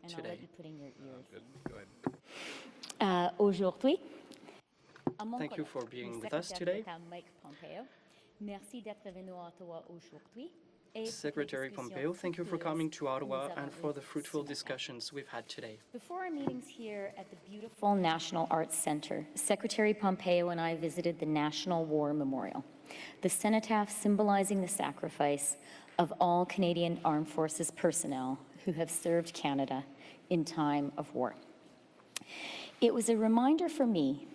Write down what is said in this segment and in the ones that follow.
today. Aujourd'hui, Thank you for being with us today. Merci d'être venu à Ottawa aujourd'hui. Secretary Pompeo, thank you for coming to Ottawa and for the fruitful discussions we've had today. Before our meetings here at the beautiful National Arts Centre, Secretary Pompeo and I visited the National War Memorial, the cenotaph symbolizing the sacrifice of all Canadian Armed Forces personnel who have served Canada in time of war. It was a reminder for me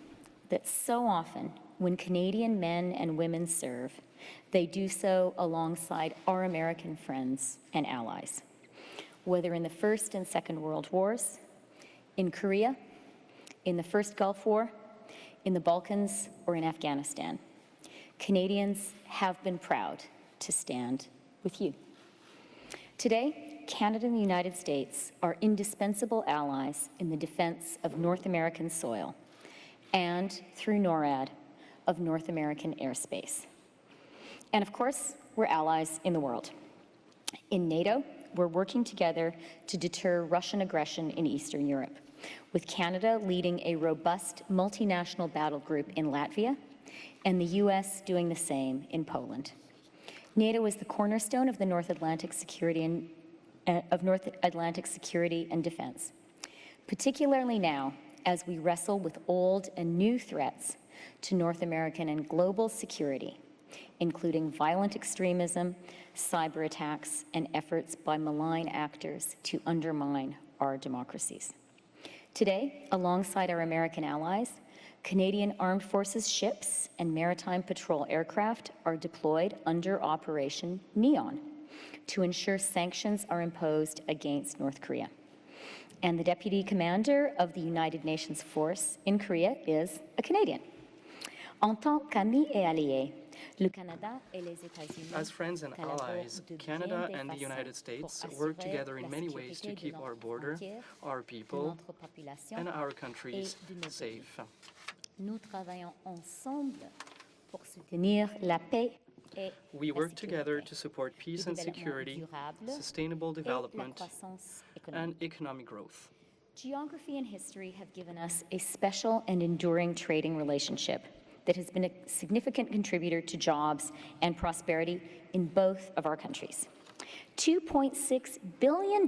that so often when Canadian men and women serve, they do so alongside our American friends and allies, whether in the First and Second World Wars, in Korea, in the First Gulf War, in the Balkans, or in Afghanistan. Canadians have been proud to stand with you. Today, Canada and the United States are indispensable allies in the defense of North American soil and, through NORAD, of North American airspace. And of course, we're allies in the world. In NATO, we're working together to deter Russian aggression in Eastern Europe, with Canada leading a robust multinational battle group in Latvia, and the US doing the same in Poland. NATO is the cornerstone of the North Atlantic security and defense, particularly now as we wrestle with old and new threats to North American and global security, including violent extremism, cyber attacks, and efforts by malign actors to undermine our democracies. Today, alongside our American allies, Canadian Armed Forces ships and maritime patrol aircraft are deployed under Operation Neon to ensure sanctions are imposed against North Korea. And the Deputy Commander of the United Nations Force in Korea is a Canadian. En tant qu'amis et alliés, le Canada et les États-Unis As friends and allies, Canada and the United States work together in many ways to keep our border, our people, and our countries safe. Nous travaillons ensemble pour soutenir la paix. We work together to support peace and security, sustainable development, and economic growth. Geography and history have given us a special and enduring trading relationship that has been a significant contributor to jobs and prosperity in both of our countries. $2.6 billion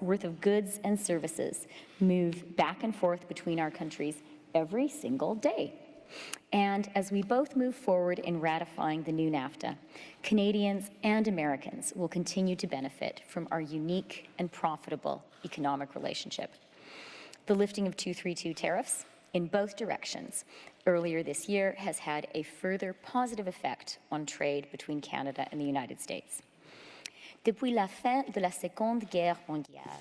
worth of goods and services move back and forth between our countries every single day. And as we both move forward in ratifying the new NAFTA, Canadians and Americans will continue to benefit from our unique and profitable economic relationship. The lifting of 232 tariffs in both directions earlier this year has had a further positive effect on trade between Canada and the United States. Depuis la fin de la Seconde Guerre mondiale,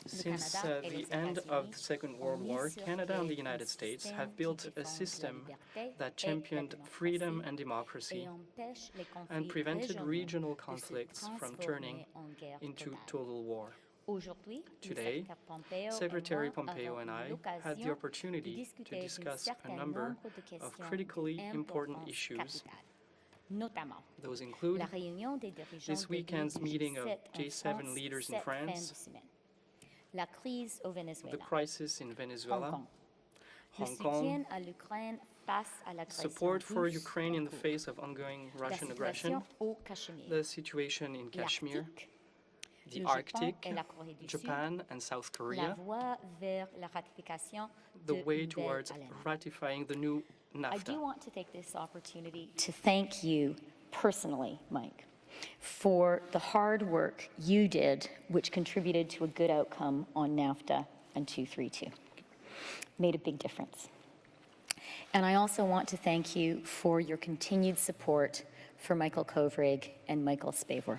Since the end of the Second World War, Canada and the United States have built a system that championed freedom and democracy and prevented regional conflicts from turning into total war. Today, Secretary Pompeo and I had the opportunity to discuss a number of critically important issues. Those include this weekend's meeting of G7 leaders in France, the crisis in Venezuela, Hong Kong, support for Ukraine in the face of ongoing Russian aggression, the situation in Kashmir, the Arctic, Japan and South Korea, the way towards ratifying the new NAFTA. I do want to take this opportunity to thank you personally, Mike, for the hard work you did, which contributed to a good outcome on NAFTA and 232. Made a big difference. And I also want to thank you for your continued support for Michael Kovrig and Michael Spavor.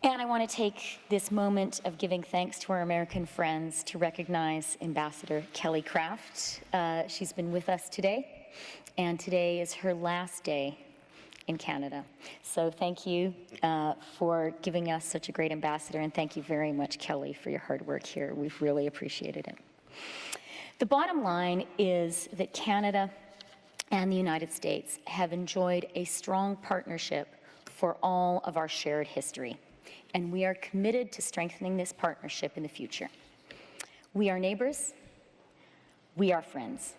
And I want to take this moment of giving thanks to our American friends to recognize Ambassador Kelly Craft. She's been with us today, and today is her last day in Canada. So thank you for giving us such a great ambassador, and thank you very much, Kelly, for your hard work here. We've really appreciated it. The bottom line is that Canada and the United States have enjoyed a strong partnership for all of our shared history. and we are committed to strengthening this partnership in the future. We are neighbors, we are friends,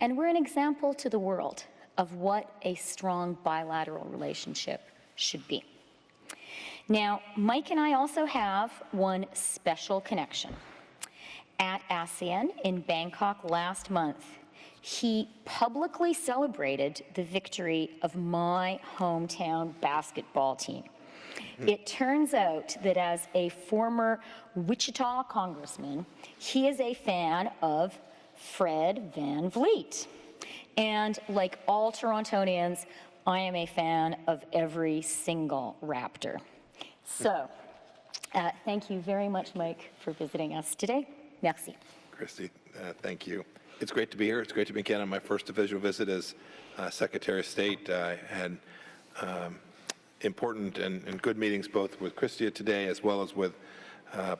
and we're an example to the world of what a strong bilateral relationship should be. Now, Mike and I also have one special connection. At ASEAN in Bangkok last month, he publicly celebrated the victory of my hometown basketball team. It turns out that as a former Wichita congressman, he is a fan of Fred Van Vliet. And like all Torontonians, I am a fan of every single Raptor. So, thank you very much, Mike, for visiting us today. Merci. Chrystia, thank you. It's great to be here. It's great to be in Canada. My first official visit as Secretary of State. I had important and good meetings both with Chrystia today as well as with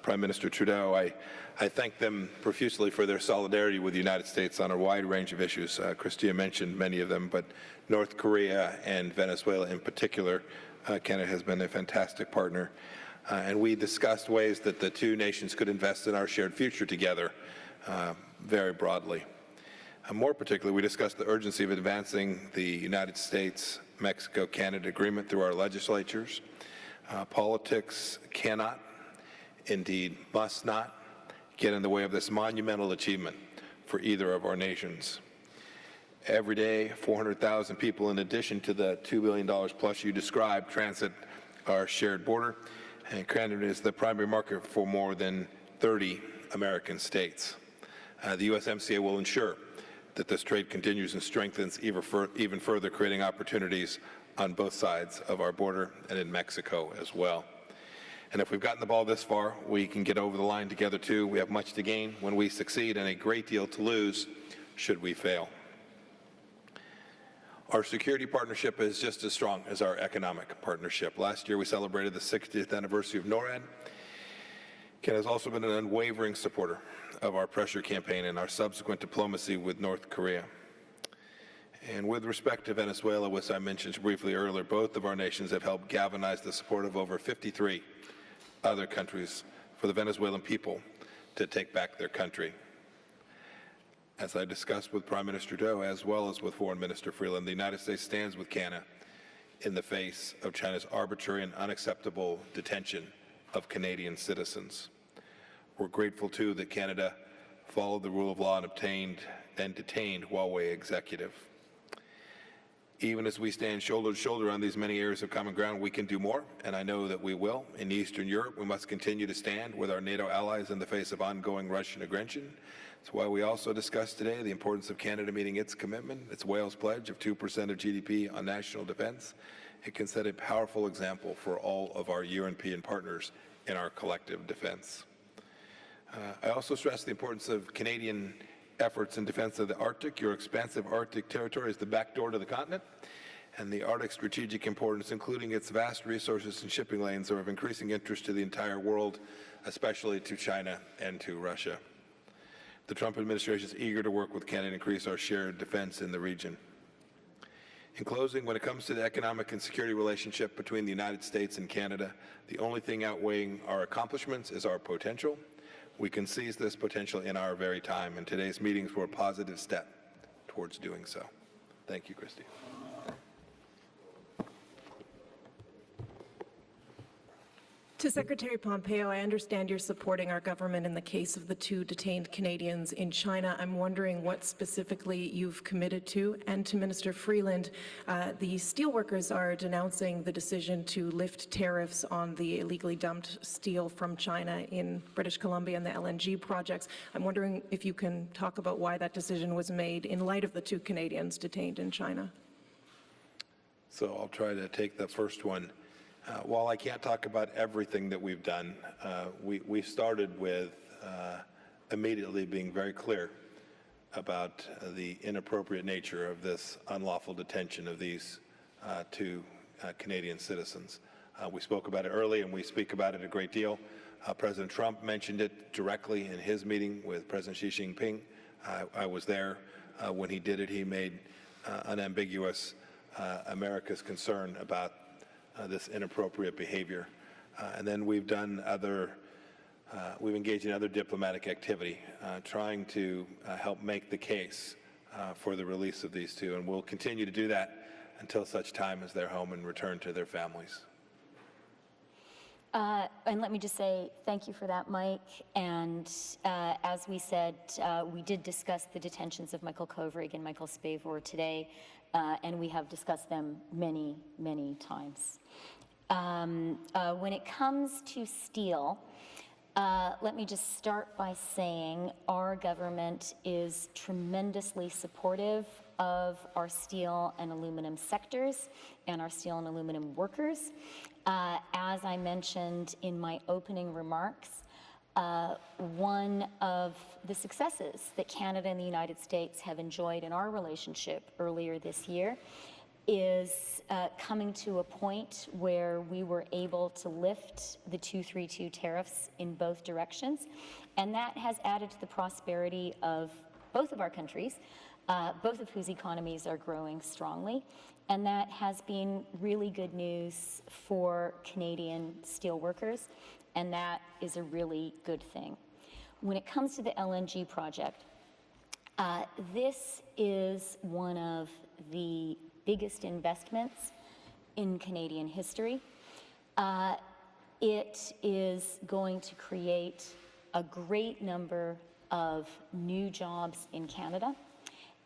Prime Minister Trudeau. I thank them profusely for their solidarity with the United States on a wide range of issues. Chrystia mentioned many of them, but North Korea and Venezuela in particular, Canada has been a fantastic partner. And we discussed ways that the two nations could invest in our shared future together very broadly. More particularly, we discussed the urgency of advancing the United States-Mexico-Canada agreement through our legislatures. Politics cannot, indeed must not, get in the way of this monumental achievement for either of our nations. Every day, 400,000 people, in addition to the $2 billion plus you described, transit our shared border, and Canada is the primary market for more than 30 American states. The USMCA will ensure that this trade continues and strengthens even further, creating opportunities on both sides of our border and in Mexico as well. And if we've gotten the ball this far, we can get over the line together too. We have much to gain when we succeed and a great deal to lose should we fail. Our security partnership is just as strong as our economic partnership. Last year we celebrated the 60th anniversary of NORAD. Canada has also been an unwavering supporter of our pressure campaign and our subsequent diplomacy with North Korea. And with respect to Venezuela, which I mentioned briefly earlier, both of our nations have helped galvanize the support of over 53 other countries for the Venezuelan people to take back their country. As I discussed with Prime Minister Trudeau, as well as with Foreign Minister Freeland, the United States stands with Canada in the face of China's arbitrary and unacceptable detention of Canadian citizens. We're grateful, too, that Canada followed the rule of law and obtained and detained Huawei executive. Even as we stand shoulder to shoulder on these many areas of common ground, we can do more, and I know that we will. In Eastern Europe, we must continue to stand with our NATO allies in the face of ongoing Russian aggression. That's why we also discussed today the importance of Canada meeting its commitment, its Wales pledge of 2% of GDP on national defense. It can set a powerful example for all of our European partners in our collective defense. I also stress the importance of Canadian efforts in defense of the Arctic. Your expansive Arctic territory is the back door to the continent, and the Arctic's strategic importance, including its vast resources and shipping lanes, are of increasing interest to the entire world, especially to China and to Russia. The Trump administration is eager to work with Canada to increase our shared defense in the region. In closing, when it comes to the economic and security relationship between the United States and Canada, the only thing outweighing our accomplishments is our potential. We can seize this potential in our very time, and today's meetings were a positive step towards doing so. Thank you, Chrystia. To Secretary Pompeo, I understand you're supporting our government in the case of the two detained Canadians in China. I'm wondering what specifically you've committed to. And to Minister Freeland, the steelworkers are denouncing the decision to lift tariffs on the illegally dumped steel from China in British Columbia and the LNG projects. I'm wondering if you can talk about why that decision was made in light of the two Canadians detained in China. So I'll try to take the first one. While I can't talk about everything that we've done, we started with immediately being very clear about the inappropriate nature of this unlawful detention of these two Canadian citizens. We spoke about it early, and we speak about it a great deal. President Trump mentioned it directly in his meeting with President Xi Jinping. I was there when he did it. He made unambiguous America's concern about this inappropriate behavior. And then we've done we've engaged in other diplomatic activity, trying to help make the case for the release of these two, and we'll continue to do that until such time as they're home and return to their families. And let me just say thank you for that, Mike. And as we said, we did discuss the detentions of Michael Kovrig and Michael Spavor today, and we have discussed them many, many times. When it comes to steel, let me just start by saying our government is tremendously supportive of our steel and aluminum sectors and our steel and aluminum workers. As I mentioned in my opening remarks, one of the successes that Canada and the United States have enjoyed in our relationship earlier this year is coming to a point where we were able to lift the 232 tariffs in both directions, and that has added to the prosperity of both of our countries, both of whose economies are growing strongly, and that has been really good news for Canadian steelworkers, and that is a really good thing. When it comes to the LNG project, this is one of the biggest investments in Canadian history. It is going to create a great number of new jobs in Canada,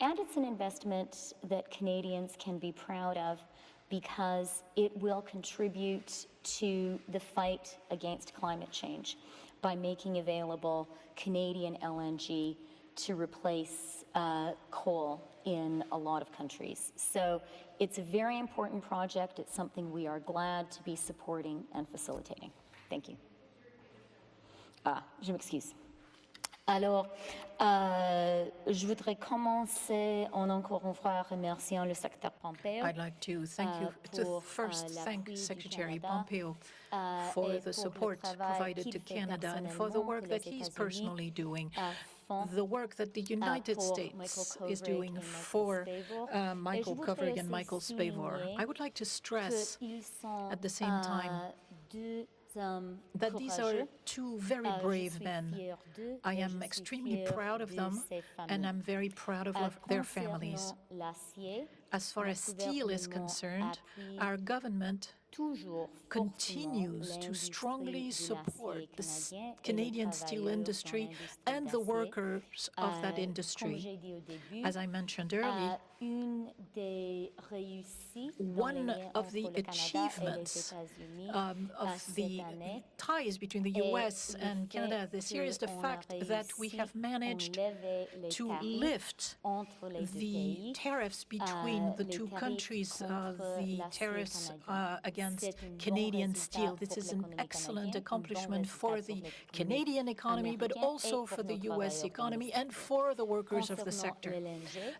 and it's an investment that Canadians can be proud of because it will contribute to the fight against climate change by making available Canadian LNG to replace coal in a lot of countries. So it's a very important project. It's something we are glad to be supporting and facilitating. Thank you. Je m'excuse. Alors, je voudrais commencer encore une fois remerciant le secrétaire Pompeo. I'd like to first thank Secretary Pompeo for the support provided to Canada and for the work that he's personally doing, the work that the United States is doing for Michael Kovrig and Michael Spavor. I would like to stress at the same time that these are two very brave men. I am extremely proud of them, and I'm very proud of their families. As far as steel is concerned, our government continues to strongly support the Canadian steel industry and the workers of that industry. As I mentioned earlier, one of the achievements of the ties between the U.S. and Canada this year is the fact that we have managed to lift the tariffs between the two countries, the tariffs against Canadian steel. This is an excellent accomplishment for the Canadian economy, but also for the U.S. economy and for the workers of the sector.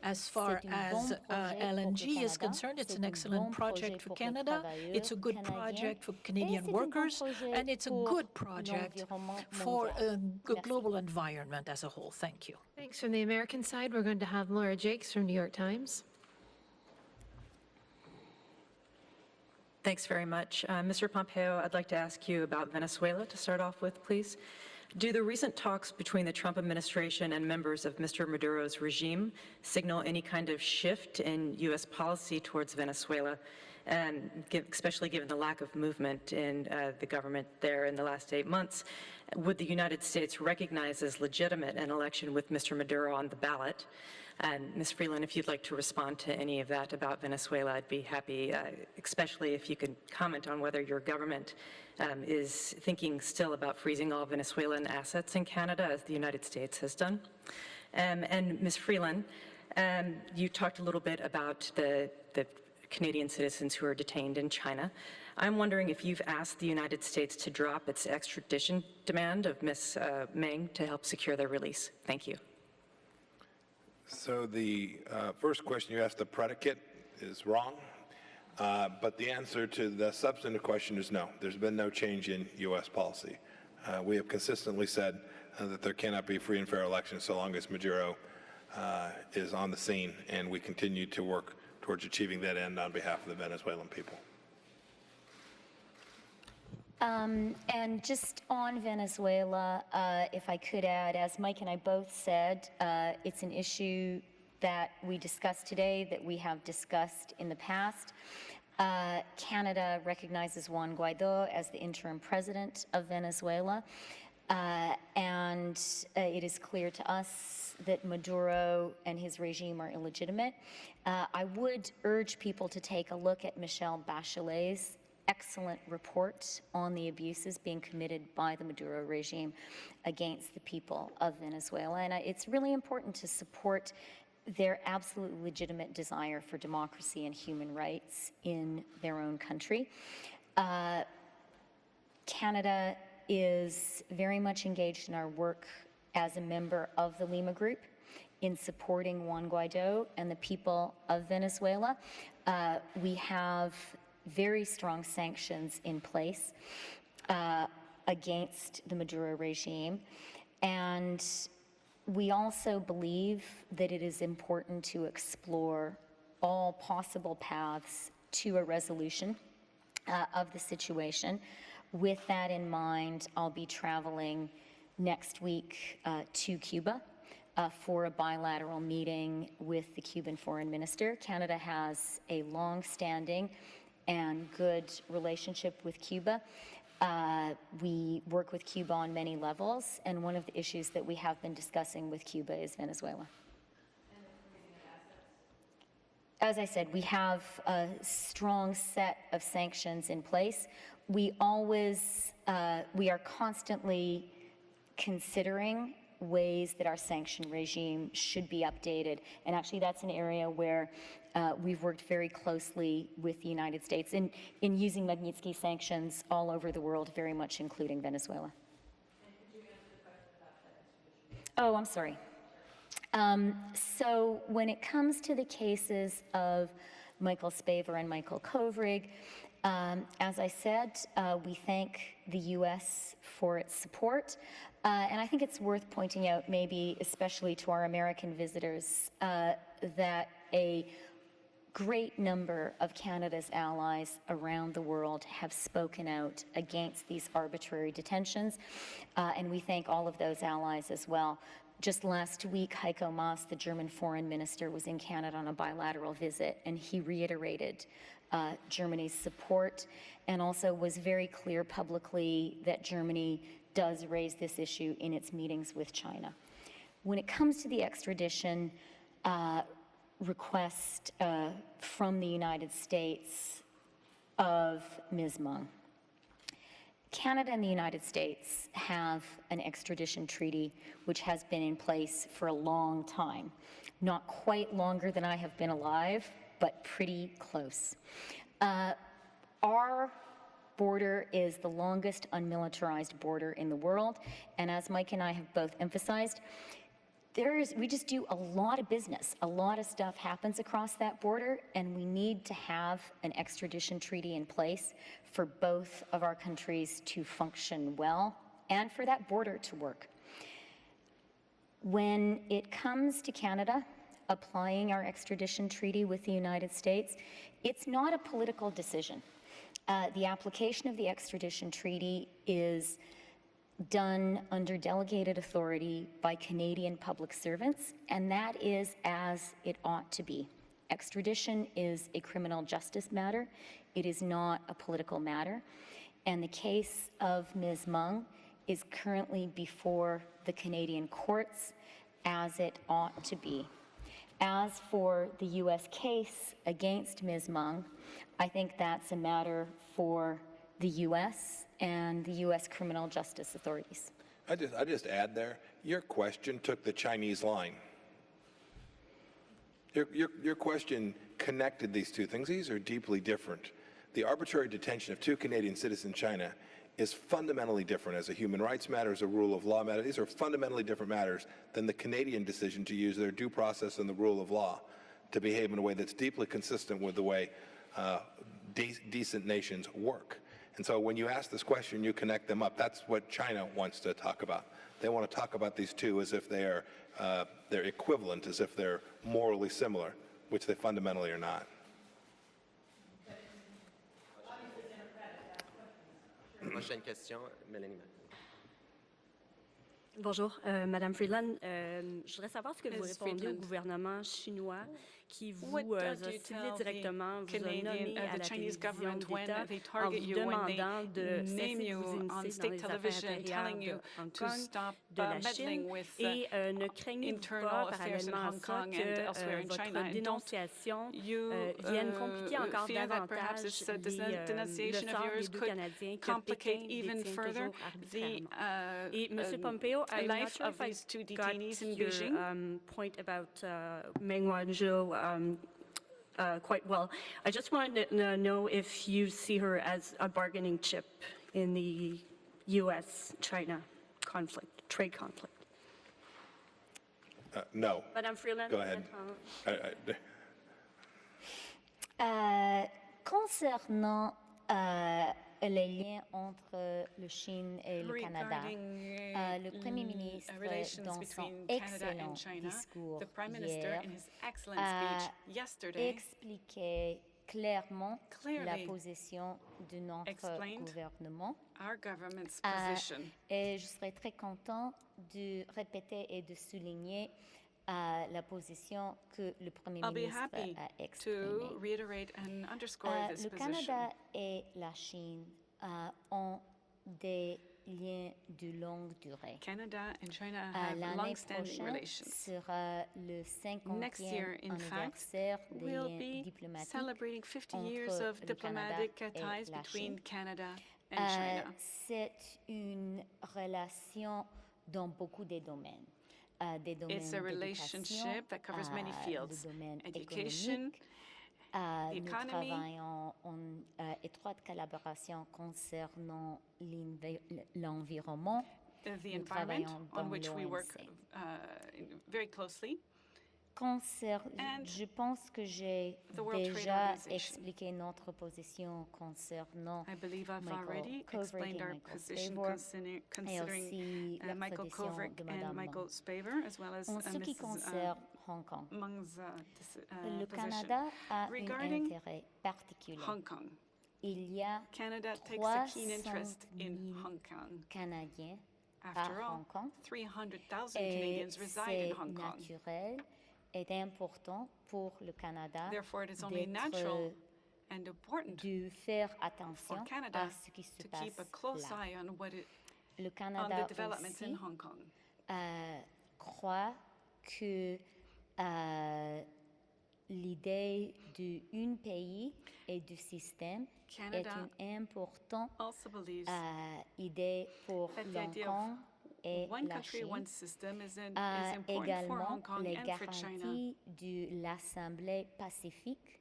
As far as LNG is concerned, it's an excellent project for Canada. It's a good project for Canadian workers, and it's a good project for the global environment as a whole. Thank you. Thanks. From the American side, we're going to have Laura Jakes from New York Times. Thanks very much. Mr. Pompeo, I'd like to ask you about Venezuela to start off with, please. Do the recent talks between the Trump administration and members of Mr. Maduro's regime signal any kind of shift in U.S. policy towards Venezuela, especially given the lack of movement in the government there in the last 8 months? Would the United States recognize as legitimate an election with Mr. Maduro on the ballot? And Ms. Freeland, if you'd like to respond to any of that about Venezuela, I'd be happy, especially if you could comment on whether your government is thinking still about freezing all Venezuelan assets in Canada, as the United States has done. And Ms. Freeland, you talked a little bit about the Canadian citizens who are detained in China. I'm wondering if you've asked the United States to drop its extradition demand of Ms. Meng to help secure their release. Thank you. So the first question you asked, the predicate, is wrong. But the answer to the substantive question is no. There's been no change in U.S. policy. We have consistently said that there cannot be free and fair elections so long as Maduro is on the scene, and we continue to work towards achieving that end on behalf of the Venezuelan people. And just on Venezuela, if I could add, as Mike and I both said, it's an issue that we discussed today, that we have discussed in the past. Canada recognizes Juan Guaido as the interim president of Venezuela, and it is clear to us that Maduro and his regime are illegitimate. I would urge people to take a look at Michelle Bachelet's excellent report on the abuses being committed by the Maduro regime against the people of Venezuela. And it's really important to support their absolute legitimate desire for democracy and human rights in their own country. Canada is very much engaged in our work as a member of the Lima Group in supporting Juan Guaido and the people of Venezuela. We have very strong sanctions in place against the Maduro regime. And we also believe that it is important to explore all possible paths to a resolution of the situation. With that in mind, I'll be traveling next week to Cuba for a bilateral meeting with the Cuban foreign minister. Canada has a long-standing and good relationship with Cuba. We work with Cuba on many levels, and one of the issues that we have been discussing with Cuba is Venezuela. As I said, we have a strong set of sanctions in place. We are constantly considering ways that our sanction regime should be updated. And actually, that's an area where we've worked very closely with the United States in using Magnitsky sanctions all over the world, very much including Venezuela. Oh, I'm sorry. So when it comes to the cases of Michael Spavor and Michael Kovrig, as I said, we thank the U.S. for its support. And I think it's worth pointing out, maybe especially to our American visitors, that a great number of Canada's allies around the world have spoken out against these arbitrary detentions, and we thank all of those allies as well. Just last week, Heiko Maas, the German foreign minister, was in Canada on a bilateral visit, and he reiterated Germany's support and also was very clear publicly that Germany does raise this issue in its meetings with China. When it comes to the extradition request from the United States of Ms. Meng, Canada and the United States have an extradition treaty which has been in place for a long time, not quite longer than I have been alive, but pretty close. Our border is the longest unmilitarized border in the world, and as Mike and I have both emphasized, we just do a lot of business. A lot of stuff happens across that border, and we need to have an extradition treaty in place for both of our countries to function well and for that border to work. When it comes to Canada applying our extradition treaty with the United States, it's not a political decision. The application of the extradition treaty is done under delegated authority by Canadian public servants, and that is as it ought to be. Extradition is a criminal justice matter. It is not a political matter. And the case of Ms. Meng is currently before the Canadian courts as it ought to be. As for the U.S. case against Ms. Meng, I think that's a matter for the U.S. and the U.S. criminal justice authorities. I just add there, your question took the Chinese line. Your question connected these two things. These are deeply different. The arbitrary detention of two Canadian citizens in China is fundamentally different as a human rights matter, as a rule of law matter. These are fundamentally different matters than the Canadian decision to use their due process and the rule of law to behave in a way that's deeply consistent with the way decent nations work. And so when you ask this question, you connect them up. That's what China wants to talk about. They want to talk about these two as if they are they're equivalent, as if they're morally similar, which they fundamentally are not. Prochaine question, Mélanie. Bonjour, Madame Freeland. Je voudrais savoir ce que vous Ms. répondez au Freeland. gouvernement chinois qui What vous a do you ciblé tell directement, the vous a nommé à the la Chinese télévision government when d'État they en target vous you, when they demandant de name cesser de you vous on immiscer dans state les affaires television, intérieures telling de you Hong to Kong, stop de la meddling Chine, with et ne craignez-vous internal pas, affairs in parallèlement à Hong ça, Kong and elsewhere in que votre China, and don't dénonciation you vienne compliquer encore fear that perhaps davantage this le denunciation of sort yours des deux could Canadiens que complicate Pékin even détient further toujours the arbitrairement. Et M. Pompeo, I'm not life sure of if I these two got detainees in your Beijing? point about Meng Wanzhou quite well. I just wanted to know if you see her as a bargaining chip in the U.S.-China conflict, trade conflict. No. Madame Freeland? Go ahead. Concernant les liens entre la Chine et le Canada, le Premier ministre, dans son excellent discours hier, a expliqué clairement la position de notre gouvernement. Et je serais très content de répéter et de souligner la position que le Premier ministre a exprimée. Le Canada et la Chine ont des liens de longue durée. Canada and China have L'année long-standing prochaine relations. sera le Next year, 50e in fact, anniversaire des we'll liens be diplomatiques celebrating 50 entre years of le diplomatic Canada et ties la between Chine. Canada and China. C'est une relation dans beaucoup de domaines. Des domaines It's a d'éducation, relationship that covers many le fields. domaine Education, économique. the Nous economy, travaillons en étroite collaboration concernant l'environnement. the Nous environment travaillons on dans which we work l'OMC. very closely. And Je pense que j'ai the World Trade déjà Organization. expliqué notre position concernant I believe I've Michael already Kovrig explained et our Michael position Spavor, considering et aussi Michael l'extradition Kovrig de and Madame Michael Meng. Spavor, as well as En ce qui Mrs. concerne Hong Kong, Meng's le position. Canada a un Regarding intérêt particulier. Hong Kong, Il y a Canada takes a keen 300 interest in 000 Hong Kong. Canadiens After à all, Hong Kong. 300,000 Et Canadians reside in c'est Hong Kong. naturel et important pour le Canada Therefore, it is only natural and important de faire attention for Canada à ce qui se to passe keep a close là. eye on Le on Canada the developments aussi in Hong Kong. croit que l'idée d'un pays et du système Canada est une importante also believes idée pour that the Hong idea Kong et one la country, Chine. one system is important for Également Hong Kong les and for China. garanties de l'Assemblée pacifique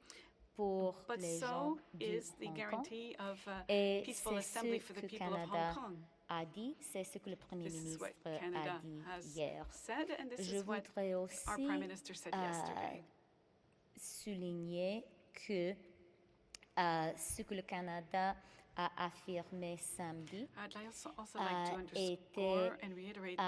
pour But les gens so de is the Hong Kong. guarantee of Et peaceful c'est assembly ce for the que people of Canada Hong Kong. a dit, c'est ce que le Premier This is ministre what Canada a dit has hier. said, and this Je is what voudrais aussi our Prime Minister said yesterday. souligner que ce que le Canada a affirmé samedi I'd also like to était underscore and reiterate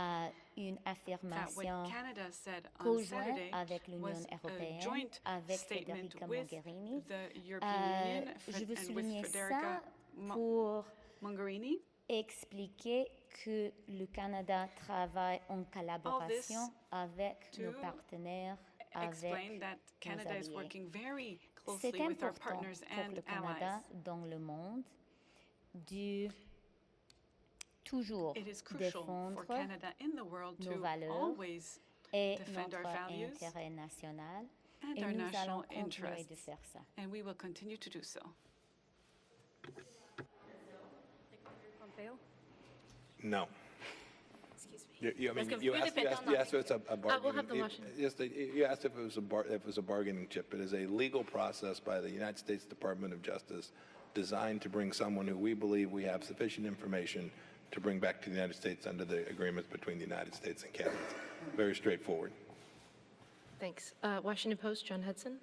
une that affirmation what Canada said on conjointe Saturday avec l'Union was a européenne, joint avec statement Federica with Mogherini. the European Union Je veux and with souligner Federica ça pour Mogherini. expliquer que le Canada travaille en collaboration avec nos to partenaires, Explain avec that Canada is alliés. working very C'est closely with our important partners pour and le Canada allies. dans le monde de toujours It is crucial for défendre Canada in the world nos to valeurs always et defend our notre values intérêt national, and et our nous allons national continuer de interests, faire ça. and we will continue to do so. Pompeo? No. Excuse me. I mean, Let's you go asked, through the you asked if it's a we'll have the bargaining. motion. Yes, you asked if it was a bargaining chip. It is a legal process by the United States Department of Justice designed to bring someone who we believe we have sufficient information to bring back to the United States under the agreements between the United States and Canada. Very straightforward. Thanks. Washington Post, John Hudson.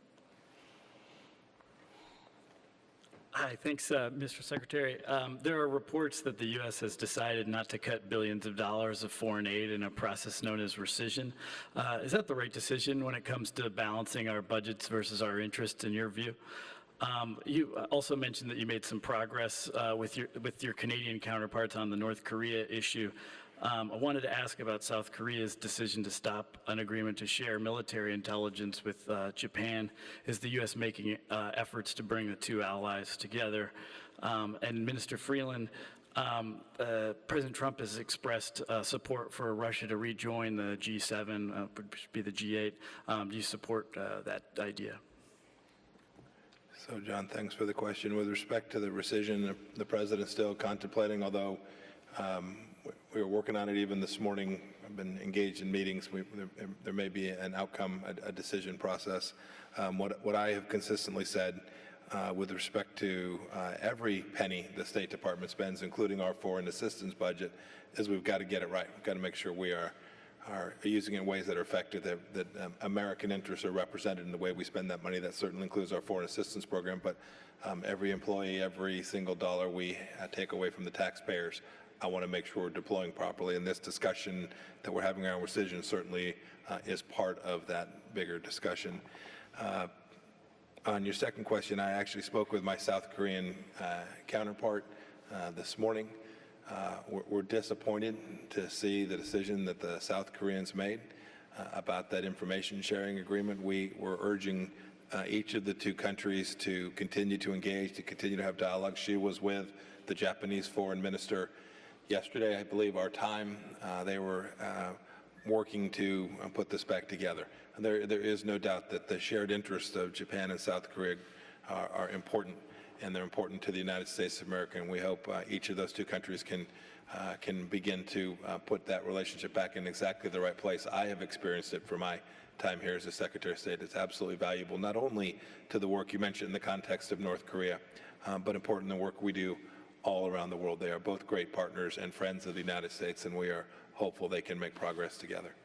Hi, thanks, Mr. Secretary. There are reports that the U.S. has decided not to cut billions of dollars of foreign aid in a process known as rescission. Is that the right decision when it comes to balancing our budgets versus our interests, in your view? You also mentioned that you made some progress with your Canadian counterparts on the North Korea issue. I wanted to ask about South Korea's decision to stop an agreement to share military intelligence with Japan. Is the U.S. making efforts to bring the two allies together? And Minister Freeland, President Trump has expressed support for Russia to rejoin the G7, would be the G8. Do you support that idea? So, John, thanks for the question. With respect to the rescission, the president's still contemplating, although we were working on it even this morning. I've been engaged in meetings. There may be an outcome, a decision process. What I have consistently said with respect to every penny the State Department spends, including our foreign assistance budget, is we've got to get it right. We've got to make sure we are using it in ways that are effective, that American interests are represented in the way we spend that money. That certainly includes our foreign assistance program, but every employee, every single dollar we take away from the taxpayers, I want to make sure we're deploying properly. And this discussion that we're having around rescission certainly is part of that bigger discussion. On your second question, I actually spoke with my South Korean counterpart this morning. We're disappointed to see the decision that the South Koreans made about that information sharing agreement. We were urging each of the two countries to continue to engage, to continue to have dialogue. She was with the Japanese foreign minister yesterday, I believe, our time. They were working to put this back together. And there is no doubt that the shared interests of Japan and South Korea are important, and they're important to the United States of America. And we hope each of those two countries can begin to put that relationship back in exactly the right place. I have experienced it for my time here as a Secretary of State. It's absolutely valuable, not only to the work you mentioned in the context of North Korea, but important the work we do all around the world. They are both great partners and friends of the United States, and we are hopeful they can make progress together.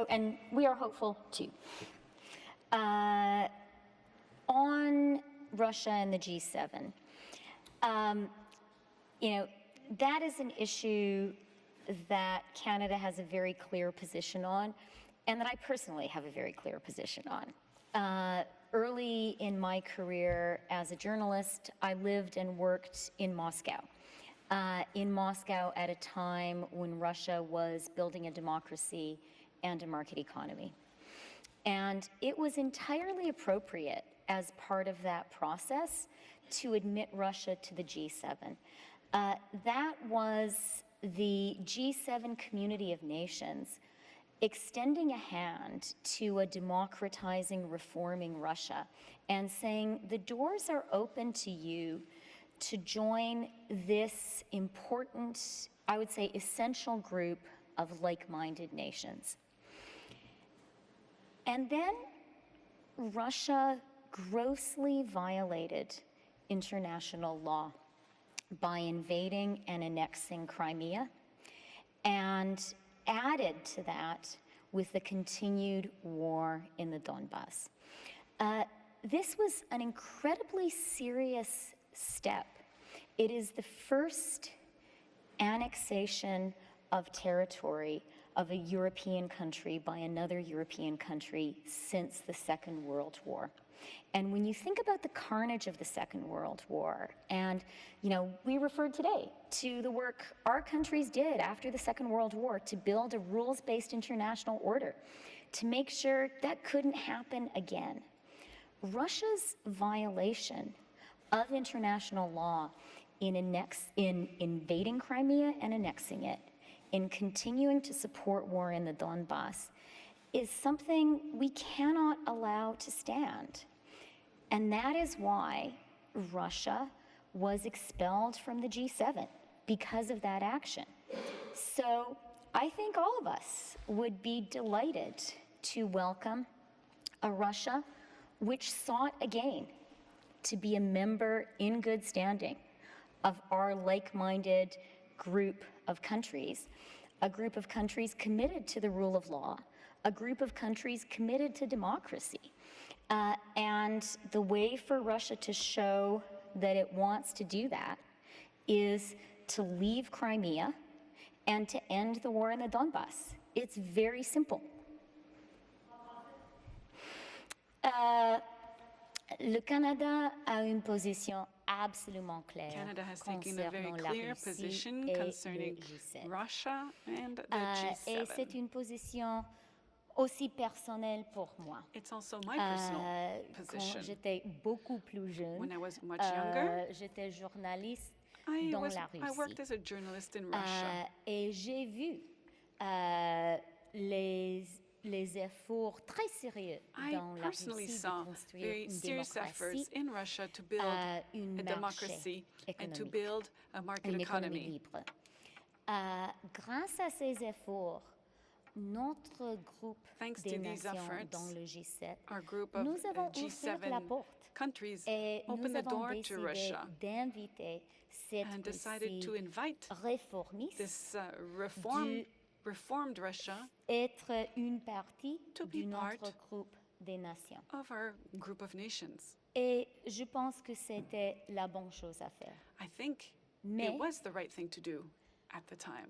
And we are hopeful too. On Russia and the G7, that is an issue that Canada has a very clear position on, and that I personally have a very clear position on. Early in my career as a journalist, I lived and worked in Moscow. At a time when Russia was building a democracy and a market economy. And it was entirely appropriate as part of that process to admit Russia to the G7. That was the G7 community of nations extending a hand to a democratizing, reforming Russia and saying, the doors are open to you to join this important, I would say, essential group of like-minded nations. And then Russia grossly violated international law by invading and annexing Crimea, and added to that with the continued war in the Donbass. This was an incredibly serious step. It is the first annexation of territory of a European country by another European country since the Second World War. And when you think about the carnage of the Second World War, and we referred today to the work our countries did after the Second World War to build a rules-based international order to make sure that couldn't happen again. Russia's violation of international law in invading Crimea and annexing it, in continuing to support war in the Donbass, is something we cannot allow to stand. And that is why Russia was expelled from the G7, because of that action. So I think all of us would be delighted to welcome a Russia which sought again to be a member in good standing of our like-minded group of countries, a group of countries committed to the rule of law, a group of countries committed to democracy. And the way for Russia to show that it wants to do that is to leave Crimea and to end the war in the Donbass. It's very simple. Le Canada a une position absolument claire Canada has taken a very concernant la clear Russie position et le concerning G7. Russia and the Et G7. c'est une position aussi personnelle pour moi. It's also my personal Quand position. j'étais beaucoup plus jeune, When I was much younger, j'étais journaliste I dans la worked Russie. as a journalist in Russia. Et j'ai vu les efforts très sérieux I dans la personally Russie saw de construire very une serious efforts démocratie, in Russia to build une a democracy marché and to économique, build a market une économie economy. libre. Grâce à ces efforts, notre groupe Thanks des to these nations efforts, dans le G7, our group of nous avons ouvert la G7 porte countries et nous opened the avons door to décidé Russia d'inviter cette and decided to Russie invite réformiste this reformed Russia être une partie to de be notre part groupe des nations. of our group of nations. Et je pense que c'était la bonne chose à faire. I think Mais- it was the right thing to do at the time.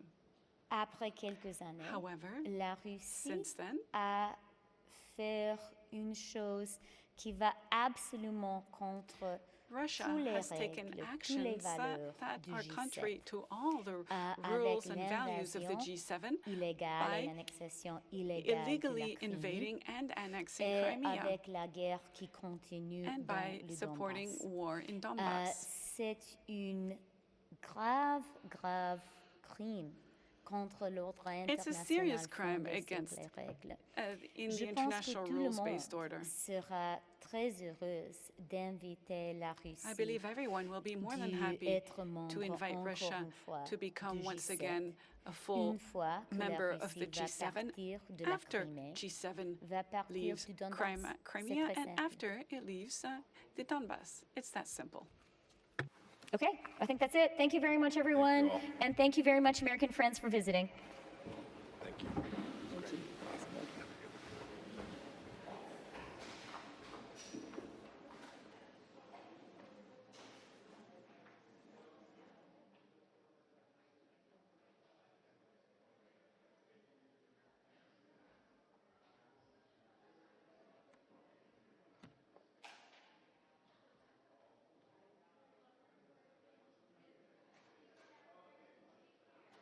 Après quelques années, However, la Russie since then, a fait une chose qui va absolument contre Russia tous les has taken règles, tous les actions valeurs that du are G7. contrary to all the Avec rules and values of the l'invasion G7 illégale et by l'annexion illégale illegally de la Crimée invading and annexing et Crimea avec la guerre qui continue and dans by le supporting Donbass. war in Donbass. C'est une grave crime contre l'ordre It's a serious international crime fondé sur against les règles. In Je the pense que international tout le rules-based monde order. sera très heureuse d'inviter la Russie I believe everyone will be more than happy d'être to membre invite encore Russia une fois to become du once G7, again a full une fois que member la of Russie the va G7 partir de la after Crimée, G7 va partir leaves du Donbass. Crimea C'est très and simple. after it leaves the Donbass. It's that simple. Okay, I think that's it. Thank you very much, everyone. And thank you very much, American friends, for visiting. Thank you.